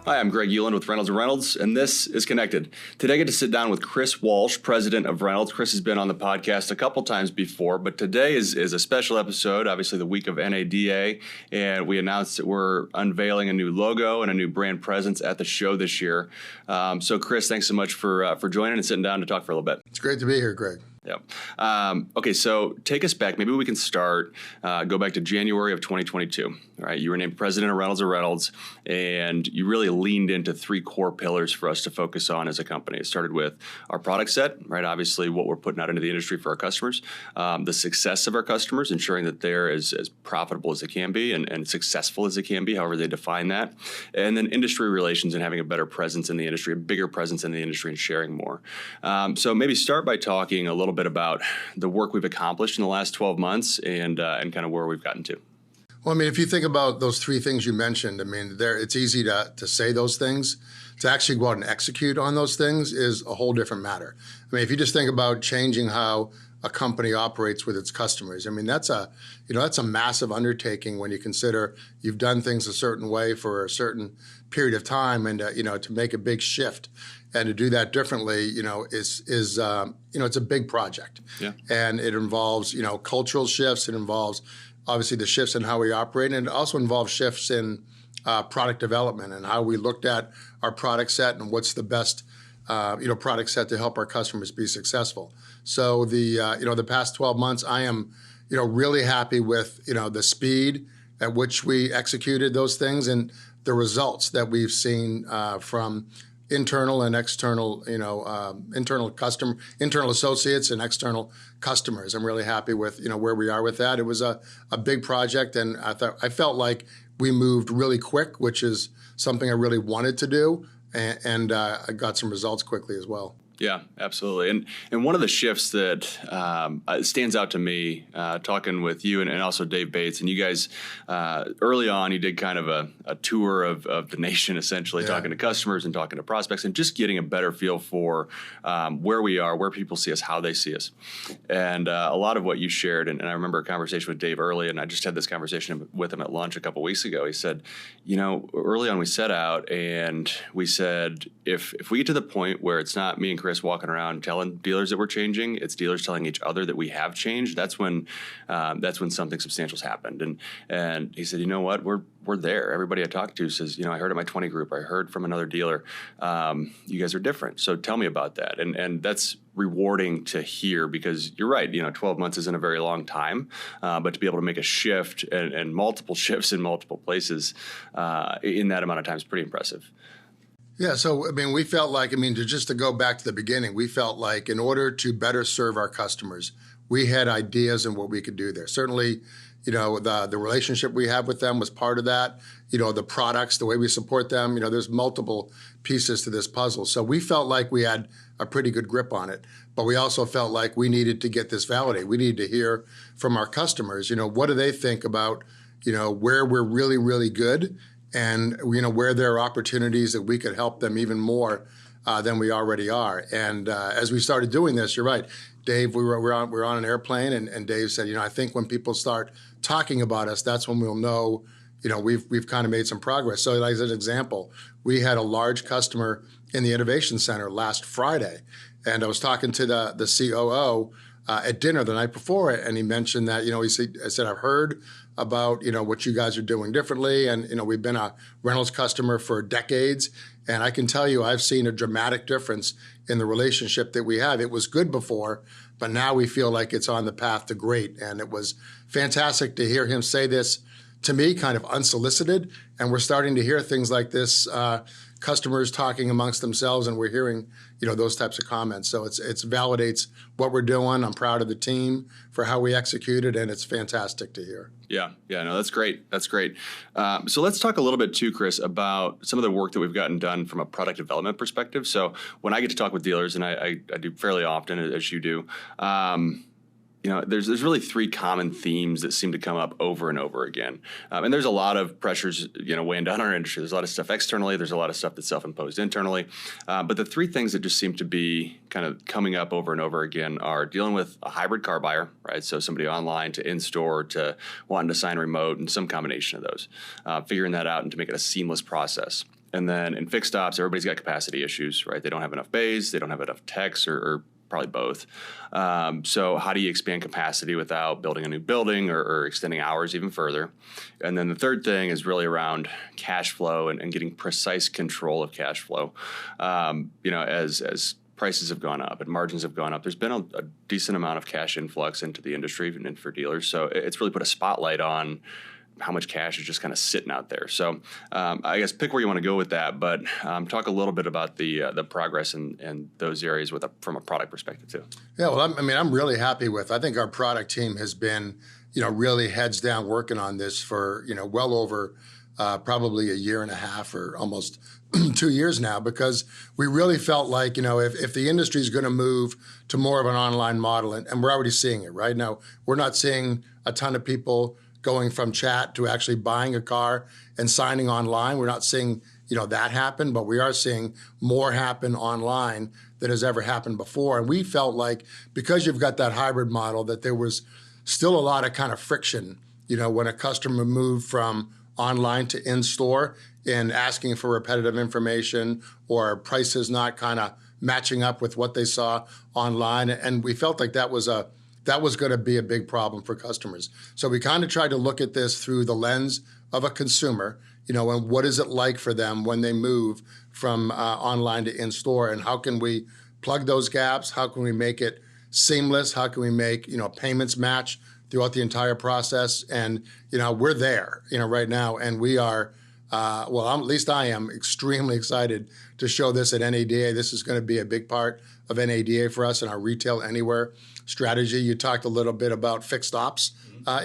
Hi, I'm Greg Euland with Reynolds and Reynolds, and this is Connected. Today I get to sit down with Chris Walsh, President of Reynolds. Chris has been on the podcast a couple times before, but today is a special episode, obviously the week of NADA, and we announced that we're unveiling a new logo and a new brand presence at the show this year. So Chris, thanks so much for joining and sitting down to talk for a little bit. It's great to be here, Greg. Yep. Okay, so take us back. Maybe we can start, go back to January of 2022, right? You were named president of Reynolds and Reynolds, and you really leaned into three core pillars for us to focus on as a company. It started with our product set, right? Obviously, what we're putting out into the industry for our customers, the success of our customers, ensuring that they're as profitable as they can be and successful as they can be, however they define that, and then industry relations and having a better presence in the industry, a bigger presence in the industry, and sharing more. So maybe start by talking a little bit about the work we've accomplished in the last 12 months and kind of where we've gotten to. Well, I mean, if you think about those three things you mentioned, I mean, it's easy to say those things. To actually go out and execute on those things is a whole different matter. I mean, if you just think about changing how a company operates with its customers, I mean, that's a massive undertaking when you consider you've done things a certain way for a certain period of time, and to make a big shift and to do that differently, is it's a big project. Yeah. And it involves cultural shifts. It involves obviously the shifts in how we operate, and it also involves shifts in product development and how we looked at our product set and what's the best product set to help our customers be successful. So the past 12 months, I am really happy with the speed at which we executed those things and the results that we've seen from internal and external, internal associates and external customers. I'm really happy with where we are with that. It was a big project, and I felt like we moved really quick, which is something I really wanted to do, and I got some results quickly as well. Yeah, absolutely. And one of the shifts that stands out to me, talking with you and also Dave Bates, and you guys, early on, you did kind of a tour of the nation, essentially, talking to customers and talking to prospects and just getting a better feel for where we are, where people see us, how they see us. And a lot of what you shared, and I remember a conversation with Dave early, and I just had this conversation with him at lunch a couple weeks ago. He said, early on we set out and we said, if we get to the point where it's not me and Chris walking around telling dealers that we're changing, it's dealers telling each other that we have changed, that's when something substantial's happened. And he said, you know what, we're there. Everybody I talked to says, I heard at my 20 group, I heard from another dealer, you guys are different. So tell me about that. And that's rewarding to hear, because you're right, 12 months isn't a very long time, but to be able to make a shift and multiple shifts in multiple places in that amount of time is pretty impressive. Yeah, so I mean, we felt like, to go back to the beginning, we felt like in order to better serve our customers, we had ideas on what we could do there. Certainly, the relationship we have with them was part of that. The products, the way we support them, there's multiple pieces to this puzzle. So we felt like we had a pretty good grip on it, but we also felt like we needed to get this validated. We needed to hear from our customers, what do they think about, where we're really, really good, and where there are opportunities that we could help them even more than we already are. And as we started doing this, you're right, Dave, we were on an airplane, and Dave said, I think when people start talking about us, that's when we'll know, we've kind of made some progress. So as an example, we had a large customer in the Innovation Center last Friday, and I was talking to the COO at dinner the night before, and he mentioned that, I said, I've heard about, what you guys are doing differently. And, we've been a Reynolds customer for decades. And I can tell you, I've seen a dramatic difference in the relationship that we have. It was good before, but now we feel like it's on the path to great. And it was fantastic to hear him say this to me, kind of unsolicited. And we're starting to hear things like this, customers talking amongst themselves, and we're hearing, those types of comments. So it validates what we're doing. I'm proud of the team for how we executed, and it's fantastic to hear. Yeah, no, that's great. That's great. So let's talk a little bit too, Chris, about some of the work that we've gotten done from a product development perspective. So when I get to talk with dealers, and I do fairly often, as you do, there's really three common themes that seem to come up over and over again. And there's a lot of pressures, weighing down our industry. There's a lot of stuff externally. There's a lot of stuff that's self-imposed internally. But the three things that just seem to be kind of coming up over and over again are dealing with a hybrid car buyer, right? So somebody online to in-store to wanting to sign remote, and some combination of those, figuring that out and to make it a seamless process. And then in fixed ops, everybody's got capacity issues, right? They don't have enough bays, they don't have enough techs, or probably both. So how do you expand capacity without building a new building or extending hours even further? And then the third thing is really around cash flow and getting precise control of cash flow. As prices have gone up and margins have gone up, there's been a decent amount of cash influx into the industry and for dealers. So it's really put a spotlight on how much cash is just kind of sitting out there. So I guess pick where you want to go with that, but talk a little bit about the progress in those areas from a product perspective too. Yeah, well, I'm really happy with. I think our product team has been, really heads down working on this for, well over probably a year and a half or almost 2 years now, because we really felt like, if the industry is going to move to more of an online model, and we're already seeing it right now, we're not seeing a ton of people going from chat to actually buying a car and signing online. We're not seeing, that happen, but we are seeing more happen online than has ever happened before. And we felt like because you've got that hybrid model, that there was still a lot of kind of friction, when a customer moved from online to in-store and asking for repetitive information or prices not kind of matching up with what they saw online. And we felt like that was going to be a big problem for customers. So we kind of tried to look at this through the lens of a consumer, and what is it like for them when they move from online to in-store, and how can we plug those gaps? How can we make it seamless? How can we make, payments match throughout the entire process? And, we're there, right now, and we are, at least I am extremely excited to show this at NADA. This is going to be a big part of NADA for us in our Retail Anywhere strategy. You talked a little bit about fixed ops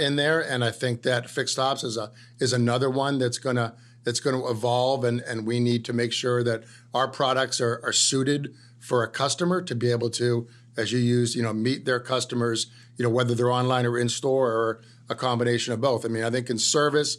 in there, and I think that fixed ops is another one that's going to evolve, and we need to make sure that our products are suited for a customer to be able to, as you use, meet their customers, whether they're online or in store or a combination of both. I think in service,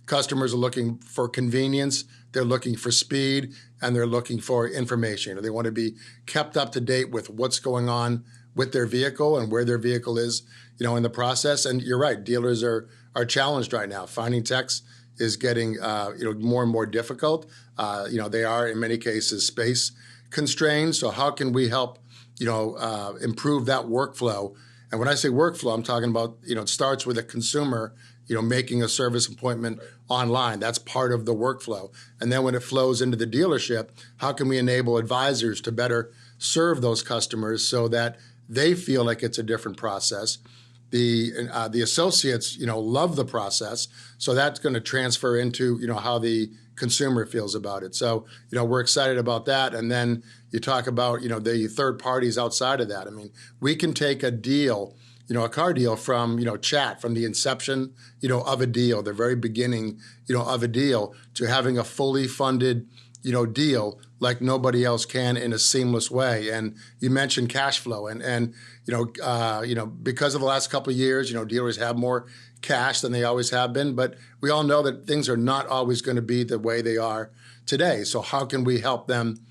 customers are looking for convenience, they're looking for speed, and they're looking for information. They want to be kept up to date with what's going on with their vehicle and where their vehicle is, in the process. And you're right, dealers are challenged right now. Finding techs is getting, more and more difficult. They are in many cases space constrained. So how can we help, improve that workflow? And when I say workflow, I'm talking about, it starts with a consumer, making a service appointment online. That's part of the workflow. And then when it flows into the dealership, how can we enable advisors to better serve those customers so that they feel like it's a different process? The associates, love the process, so that's going to transfer into, how the consumer feels about it. So, we're excited about that. And then you talk about, the third parties outside of that. We can take a deal, a car deal from, chat, from the inception, of a deal, the very beginning, of a deal, to having a fully funded, deal like nobody else can in a seamless way. And you mentioned cash flow, and because of the last couple of years, dealers have more cash than they always have been, but we all know that things are not always going to be the way they are today. So how can we help them,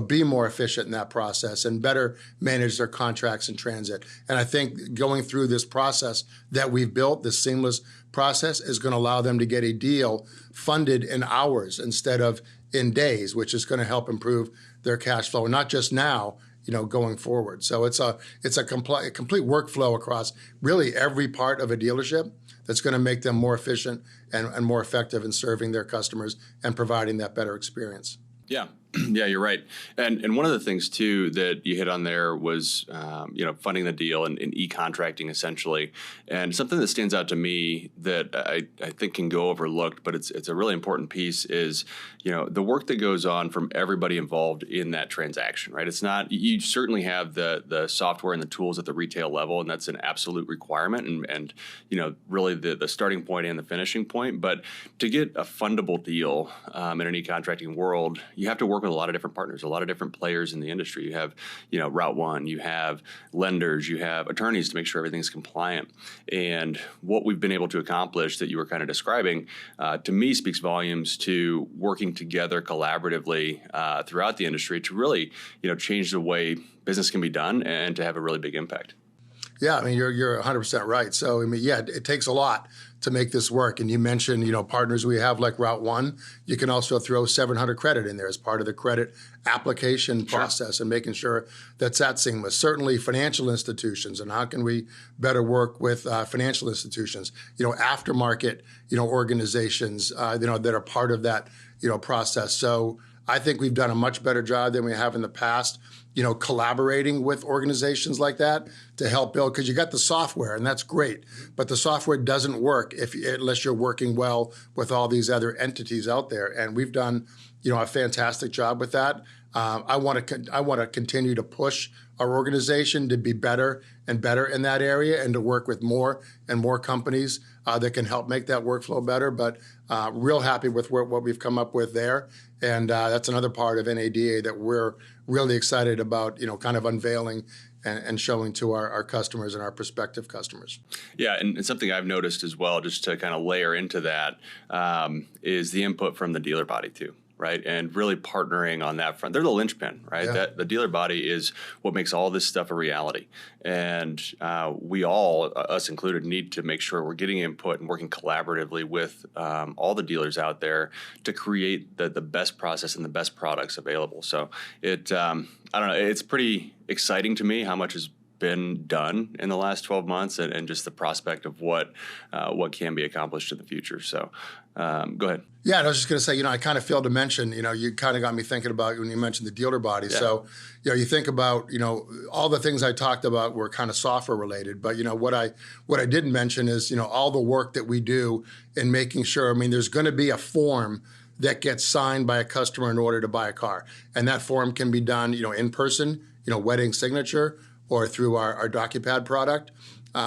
be more efficient in that process and better manage their contracts in transit? And I think going through this process that we've built, this seamless process, is going to allow them to get a deal funded in hours instead of in days, which is going to help improve their cash flow, not just now, going forward. So it's a complete workflow across really every part of a dealership that's going to make them more efficient and more effective in serving their customers and providing that better experience. Yeah. Yeah, you're right. And one of the things, too, that you hit on there was, funding the deal and e-contracting, essentially. And something that stands out to me that I think can go overlooked, but it's a really important piece is, the work that goes on from everybody involved in that transaction, right? It's not, you certainly have the software and the tools at the retail level, and that's an absolute requirement and really the starting point and the finishing point. But to get a fundable deal in an e-contracting world, you have to work with a lot of different partners, a lot of different players in the industry. You have, Route 1, you have lenders, you have attorneys to make sure everything's compliant. And what we've been able to accomplish that you were kind of describing, to me, speaks volumes to working together collaboratively throughout the industry to really, change the way business can be done and to have a really big impact. Yeah, I mean, you're 100% right. So, I mean, yeah, it takes a lot to make this work. And you mentioned, partners we have like Route One. You can also throw 700 credit in there as part of the credit application process and making sure that's seamless. Certainly, financial institutions, and how can we better work with financial institutions? Aftermarket, organizations, that are part of that, process. So, I think we've done a much better job than we have in the past, collaborating with organizations like that to help build, because you got the software and that's great, but the software doesn't work unless you're working well with all these other entities out there. And we've done, a fantastic job with that. I want to continue to push our organization to be better and better in that area and to work with more and more companies that can help make that workflow better. But real happy with what we've come up with there. And that's another part of NADA that we're really excited about, kind of unveiling and showing to our customers and our prospective customers. Yeah, and something I've noticed as well, just to kind of layer into that, is the input from the dealer body too. Right, and really partnering on that front. They're the linchpin, right? Yeah. That the dealer body is what makes all this stuff a reality. And we all, us included, need to make sure we're getting input and working collaboratively with all the dealers out there to create the best process and the best products available. So I don't know, it's pretty exciting to me how much has been done in the last 12 months and just the prospect of what can be accomplished in the future. So go ahead. Yeah, and I was just going to say, I kind of failed to mention, you kind of got me thinking about when you mentioned the dealer body. Yeah. So, you think about, all the things I talked about were kind of software related. But, what I didn't mention is, all the work that we do in making sure, there's going to be a form that gets signed by a customer in order to buy a car. And that form can be done, in person, wedding signature, or through our DocuPad product,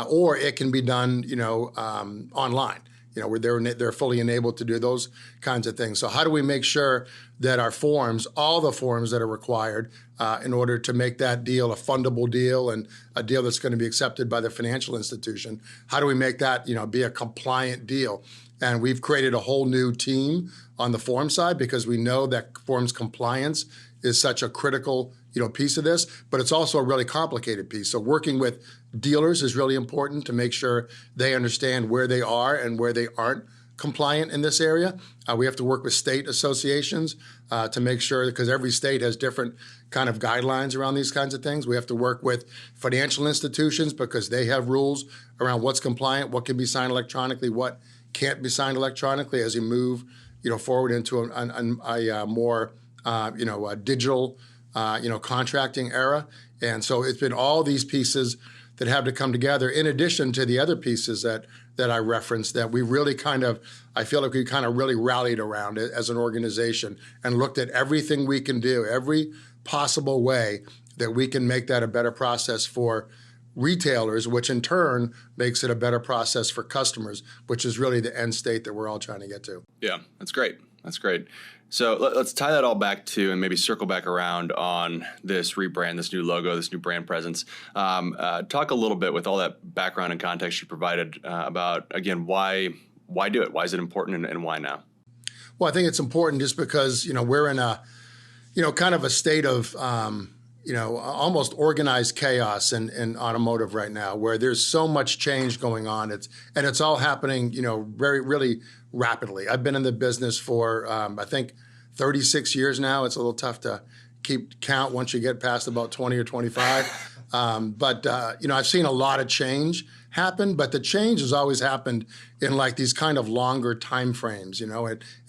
or it can be done, online. Where they're fully enabled to do those kinds of things. So how do we make sure that our forms, all the forms that are required in order to make that deal a fundable deal and a deal that's going to be accepted by the financial institution, how do we make that, be a compliant deal? And we've created a whole new team on the form side because we know that forms compliance is such a critical piece of this, but it's also a really complicated piece. So working with dealers is really important to make sure they understand where they are and where they aren't compliant in this area. We have to work with state associations to make sure, because every state has different kind of guidelines around these kinds of things. We have to work with financial institutions because they have rules around what's compliant, what can be signed electronically, what can't be signed electronically as you move, forward into a more, a digital contracting era. And so it's been all these pieces that have to come together in addition to the other pieces that I referenced that we really I feel like we kind of really rallied around it as an organization and looked at everything we can do, every possible way that we can make that a better process for retailers, which in turn makes it a better process for customers, which is really the end state that we're all trying to get to. Yeah, that's great. That's great. So let's tie that all back to and maybe circle back around on this rebrand, this new logo, this new brand presence. Talk a little bit with all that background and context you provided about, again, why do it? Why is it important and why now? Well, I think it's important just because, we're in a, kind of a state of, almost organized chaos in automotive right now, where there's so much change going on. It's all happening, really rapidly. I've been in the business for, I think, 36 years now. It's a little tough to keep count once you get past about 20 or 25. But I've seen a lot of change happen, but the change has always happened in like these kind of longer time frames, and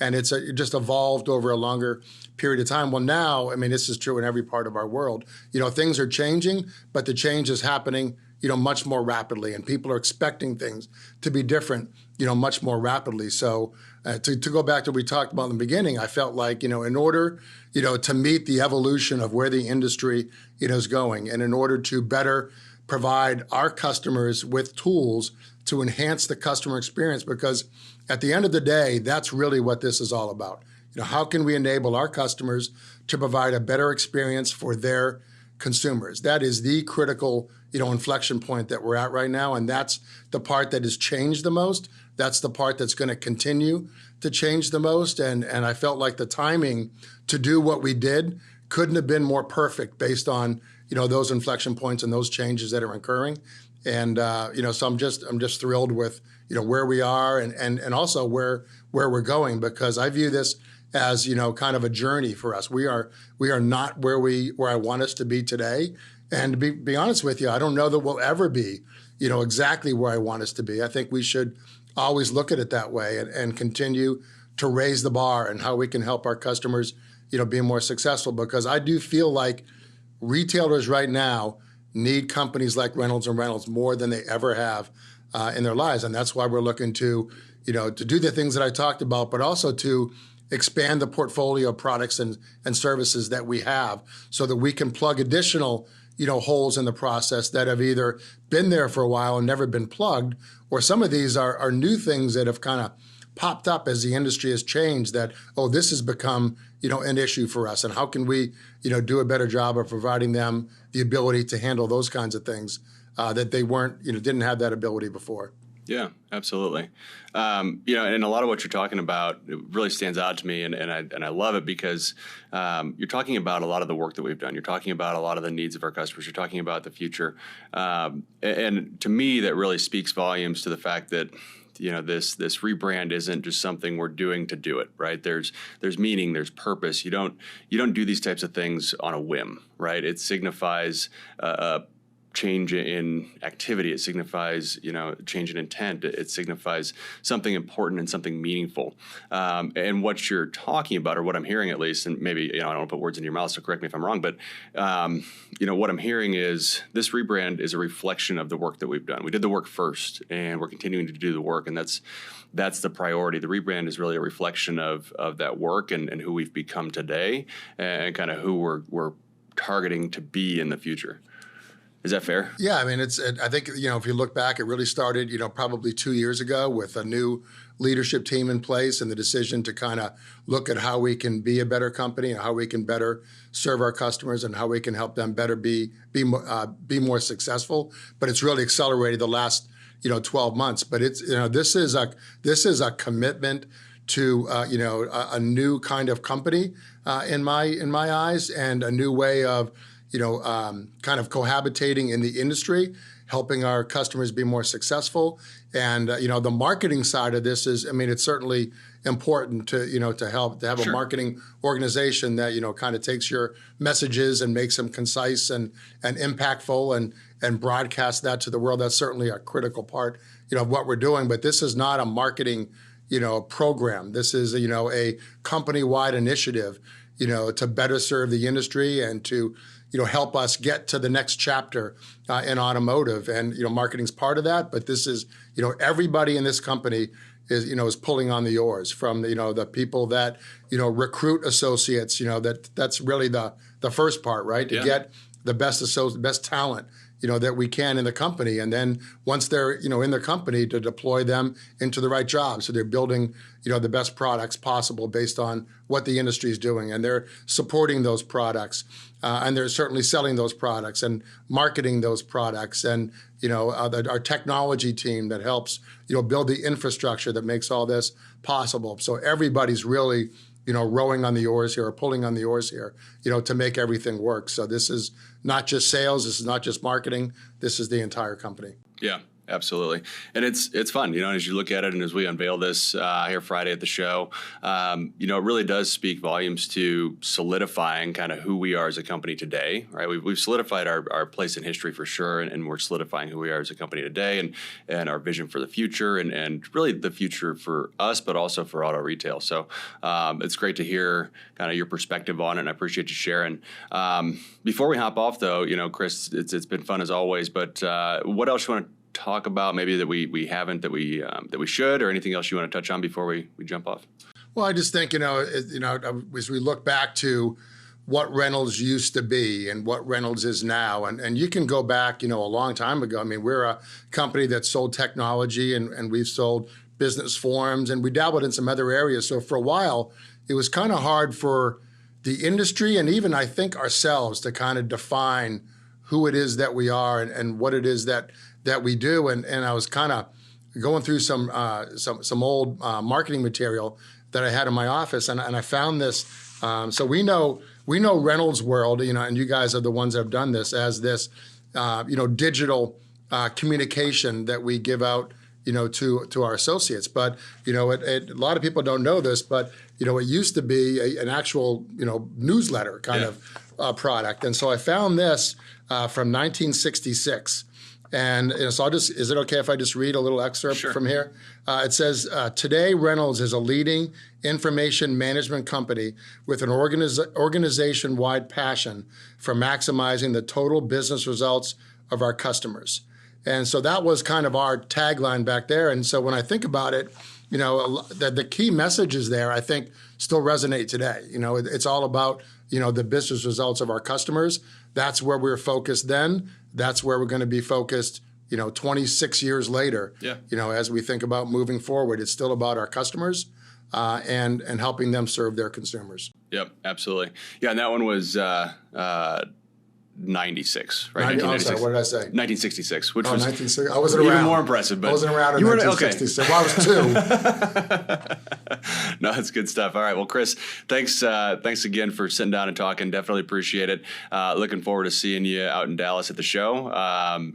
it just evolved over a longer period of time. Well, now, this is true in every part of our world. Things are changing, but the change is happening, much more rapidly, and people are expecting things to be different, much more rapidly. So to go back to what we talked about in the beginning, I felt like, in order, to meet the evolution of where the industry, is going, and in order to better provide our customers with tools to enhance the customer experience, because at the end of the day, that's really what this is all about. How can we enable our customers to provide a better experience for their consumers? That is the critical, inflection point that we're at right now, and that's the part that has changed the most. That's the part that's going to continue to change the most, and I felt like the timing to do what we did couldn't have been more perfect based on, those inflection points and those changes that are occurring. And so I'm just thrilled with where we are and also where we're going, because I view this as kind of a journey for us. We are not where I want us to be today, and to be honest with you, I don't know that we'll ever be exactly where I want us to be. I think we should always look at it that way and continue to raise the bar and how we can help our customers be more successful, because I do feel like retailers right now need companies like Reynolds and Reynolds more than they ever have in their lives, and that's why we're looking to do the things that I talked about, but also to expand the portfolio of products and services that we have, so that we can plug additional holes in the process that have either been there for a while and never been plugged, or some of these are new things that have kind of popped up as the industry has changed, that, oh, this has become an issue for us, and how can we do a better job of providing them the ability to handle those kinds of things that they weren't didn't have that ability before. Yeah, absolutely. And a lot of what you're talking about, it really stands out to me, and I love it, because you're talking about a lot of the work that we've done. You're talking about a lot of the needs of our customers. You're talking about the future, and to me, that really speaks volumes to the fact that this rebrand isn't just something we're doing to do it, right? There's meaning, there's purpose. You don't do these types of things on a whim, right? It signifies change in activity. It signifies, change in intent. It signifies something important and something meaningful. And what you're talking about, or what I'm hearing at least, and maybe, I don't want to put words in your mouth, so correct me if I'm wrong, but, what I'm hearing is this rebrand is a reflection of the work that we've done. We did the work first, and we're continuing to do the work, and that's the priority. The rebrand is really a reflection of that work and who we've become today, and kind of who we're targeting to be in the future. Is that fair? Yeah, I mean, I think if you look back, it really started probably 2 years ago with a new leadership team in place, and the decision to kind of look at how we can be a better company and how we can better serve our customers and how we can help them better be more successful. But it's really accelerated the last 12 months. But it's this is a commitment to a new kind of company in my eyes, and a new way of kind of cohabitating in the industry, helping our customers be more successful. And, the marketing side of this is, it's certainly important to have Sure. a marketing organization that, kind of takes your messages and makes them concise and impactful and broadcast that to the world. That's certainly a critical part, of what we're doing. But this is not a marketing, program. This is, a company-wide initiative, to better serve the industry and to help us get to the next chapter in automotive. And marketing's part of that, but this is everybody in this company is pulling on the oars, from the people that recruit associates. That's really the first part, right? To get the best talent that we can in the company, and then once they're in the company, to deploy them into the right jobs, so they're building the best products possible based on what the industry is doing, and they're supporting those products, and they're certainly selling those products and marketing those products, and our technology team that helps build the infrastructure that makes all this possible. So everybody's really rowing on the oars here, or pulling on the oars here, to make everything work. So this is not just sales, this is not just marketing, this is the entire company. Yeah, absolutely. And it's fun, as you look at it, and as we unveil this here Friday at the show, it really does speak volumes to solidifying kind of who we are as a company today, right? We've solidified our place in history for sure, and we're solidifying who we are as a company today, and our vision for the future, and really the future for us, but also for auto retail. So it's great to hear kind of your perspective on it, and I appreciate you sharing. Before we hop off, though, Chris, it's been fun as always, but what else you want to talk about, maybe that we haven't, that we should, or anything else you want to touch on before we jump off? Well, I just think as we look back to what Reynolds used to be and what Reynolds is now, and you can go back a long time ago. We're a company that sold technology, and we've sold business forms, and we dabbled in some other areas. So for a while, it was kind of hard for the industry, and even I think ourselves, to kind of define who it is that we are and what it is that we do. And I was kind of going through some old marketing material that I had in my office, and I found this. So we know Reynolds World, and you guys are the ones that have done this, as this, digital communication that we give out, to our associates. But, a lot of people don't know this, but, it used to be an actual, newsletter kind of product. And so I found this from 1966. And so is it okay if I just read a little excerpt from here? It says, today Reynolds is a leading information management company with an organization-wide passion for maximizing the total business results of our customers. And so that was kind of our tagline back there. And so when I think about it, the key messages there, I think, still resonate today. It's all about, the business results of our customers. That's where we were focused then. That's where we're going to be focused, 26 years later. As we think about moving forward, it's still about our customers and helping them serve their consumers. Yep, absolutely. Yeah, and that one was 96, right? I'm sorry, what did I say? 1966, which was 1960. I wasn't even around. more impressive. But I wasn't around in 1966. Okay. Well, I was 2. No, that's good stuff. All right. Well, Chris, thanks again for sitting down and talking. Definitely appreciate it. Looking forward to seeing you out in Dallas at the show,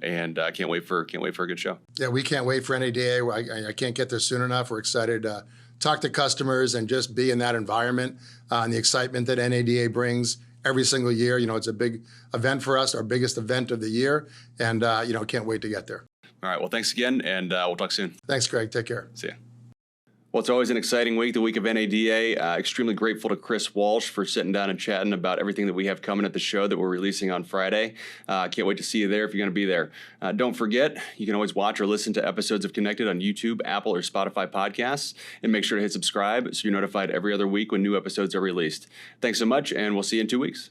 and can't wait for a good show. Yeah, we can't wait for NADA. I can't get there soon enough. We're excited to talk to customers and just be in that environment and the excitement that NADA brings every single year. It's a big event for us, our biggest event of the year, and can't wait to get there. All right. Well, thanks again, and we'll talk soon. Thanks, Greg. Take care. See ya. Well, it's always an exciting week, the week of NADA. Extremely grateful to Chris Walsh for sitting down and chatting about everything that we have coming at the show that we're releasing on Friday. Can't wait to see you there if you're going to be there. Don't forget, you can always watch or listen to episodes of Connected on YouTube, Apple, or Spotify podcasts. And make sure to hit subscribe so you're notified every other week when new episodes are released. Thanks so much, and we'll see you in 2 weeks.